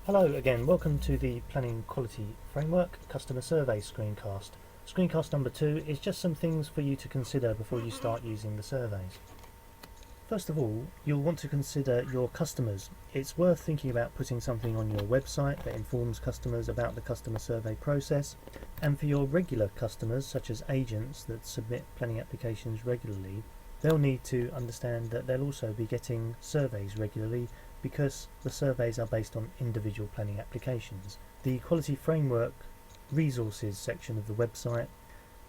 Hello again, welcome to the Planning Quality Framework Customer Survey screencast. Screencast number 2 is just some things for you to consider before you start using the surveys. First of all, you'll want to consider your customers. It's worth thinking about putting something on your website that informs customers about the customer survey process, and for your regular customers, such as agents that submit planning applications regularly, they'll need to understand that they'll also be getting surveys regularly because the surveys are based on individual planning applications. The Quality Framework Resources section of the website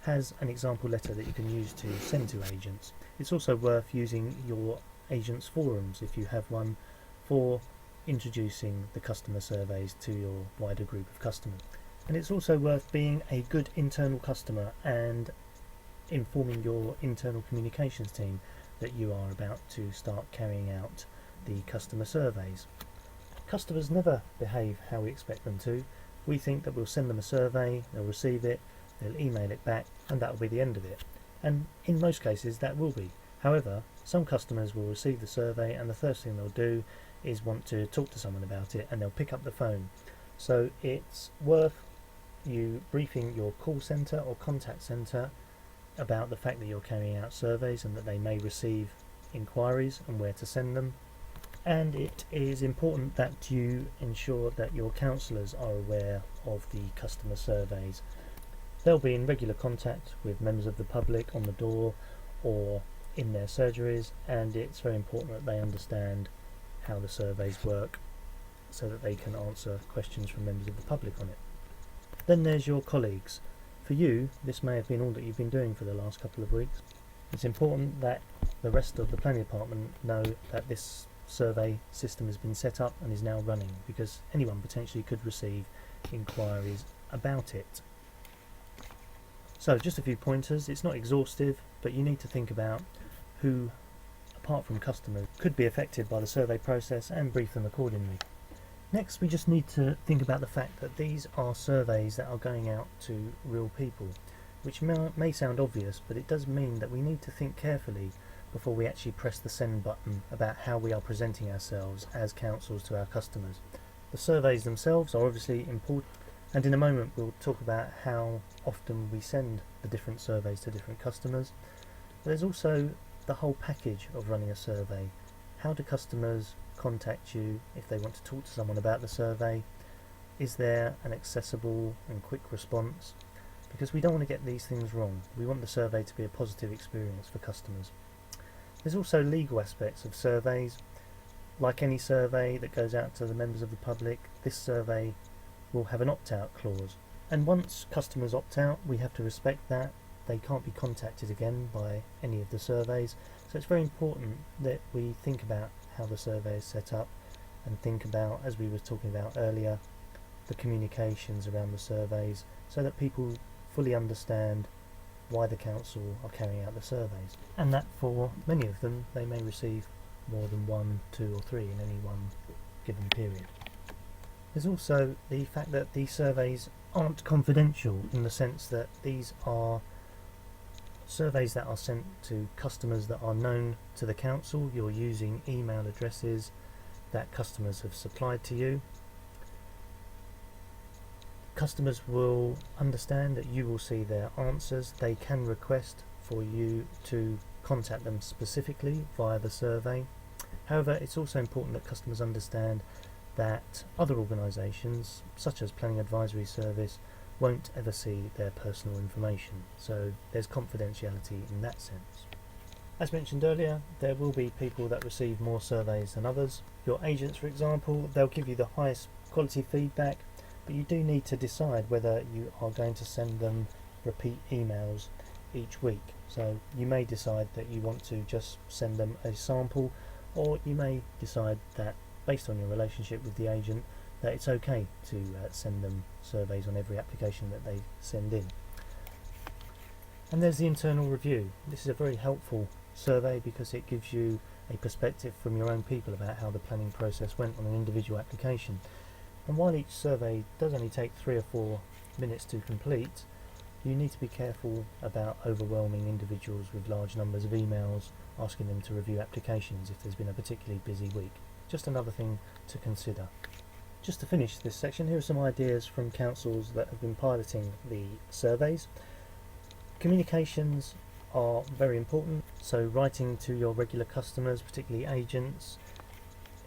has an example letter that you can use to send to agents. It's also worth using your agents forums, if you have one, for introducing the customer surveys to your wider group of customers. And it's also worth being a good internal customer and informing your internal communications team that you are about to start carrying out the customer surveys. Customers never behave how we expect them to. We think that we'll send them a survey, they'll receive it, they'll email it back, and that'll be the end of it. And in most cases that will be. However, some customers will receive the survey and the first thing they'll do is want to talk to someone about it, and they'll pick up the phone. So it's worth you briefing your call centre or contact centre about the fact that you're carrying out surveys and that they may receive inquiries and where to send them. And it is important that you ensure that your counsellors are aware of the customer surveys. They'll be in regular contact with members of the public on the door or in their surgeries, and it's very important that they understand how the surveys work so that they can answer questions from members of the public on it. Then there's your colleagues. For you, this may have been all that you've been doing for the last couple of weeks. It's important that the rest of the planning department know that this survey system has been set up and is now running, because anyone potentially could receive inquiries about it. So just a few pointers. It's not exhaustive, but you need to think about who, apart from customers, could be affected by the survey process and brief them accordingly. Next, we just need to think about the fact that these are surveys that are going out to real people, which may sound obvious, but it does mean that we need to think carefully before we actually press the send button about how we are presenting ourselves as counsels to our customers. The surveys themselves are obviously important, and in a moment we'll talk about how often we send the different surveys to different customers. But there's also the whole package of running a survey. How do customers contact you if they want to talk to someone about the survey? Is there an accessible and quick response? Because we don't want to get these things wrong. We want the survey to be a positive experience for customers. There's also legal aspects of surveys. Like any survey that goes out to the members of the public, this survey will have an opt-out clause. And once customers opt out, we have to respect that. They can't be contacted again by any of the surveys. So it's very important that we think about how the survey is set up and think about, as we were talking about earlier, the communications around the surveys so that people fully understand why the council are carrying out the surveys, and that for many of them they may receive more than 1, 2 or 3 in any one given period. There's also the fact that these surveys aren't confidential, in the sense that these are surveys that are sent to customers that are known to the council. You're using email addresses that customers have supplied to you. Customers will understand that you will see their answers. They can request for you to contact them specifically via the survey. However, it's also important that customers understand that other organisations, such as Planning Advisory Service, won't ever see their personal information, so there's confidentiality in that sense. As mentioned earlier, there will be people that receive more surveys than others. Your agents, for example, they'll give you the highest quality feedback, but you do need to decide whether you are going to send them repeat emails each week. So you may decide that you want to just send them a sample, or you may decide that, based on your relationship with the agent, that it's okay to send them surveys on every application that they send in. And there's the internal review. This is a very helpful survey because it gives you a perspective from your own people about how the planning process went on an individual application. And while each survey does only take 3 or 4 minutes to complete, you need to be careful about overwhelming individuals with large numbers of emails asking them to review applications if there's been a particularly busy week. Just another thing to consider. Just to finish this section, here are some ideas from councils that have been piloting the surveys. Communications are very important, so writing to your regular customers, particularly agents,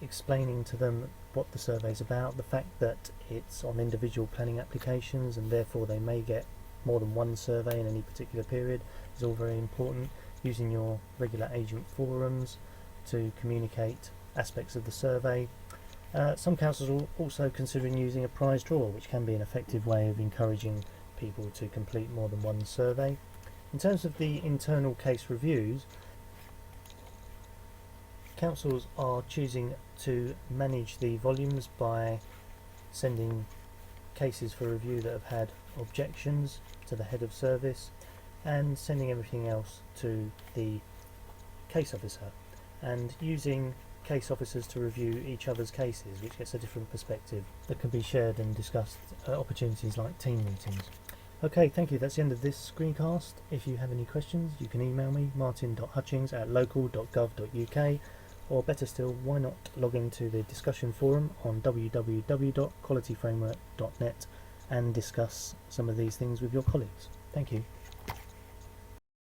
explaining to them what the survey is about, the fact that it's on individual planning applications and therefore they may get more than one survey in any particular period is all very important. Using your regular agent forums to communicate aspects of the survey. Some councils are also considering using a prize draw, which can be an effective way of encouraging people to complete more than one survey. In terms of the internal case reviews, councils are choosing to manage the volumes by sending cases for review that have had objections to the head of service and sending everything else to the case officer, and using case officers to review each other's cases, which gets a different perspective that can be shared and discussed at opportunities like team meetings. Okay, thank you. That's the end of this screencast. If you have any questions, you can email me, martin.hutchings@local.gov.uk, or better still, why not log into the discussion forum on www.qualityframework.net and discuss some of these things with your colleagues. Thank you.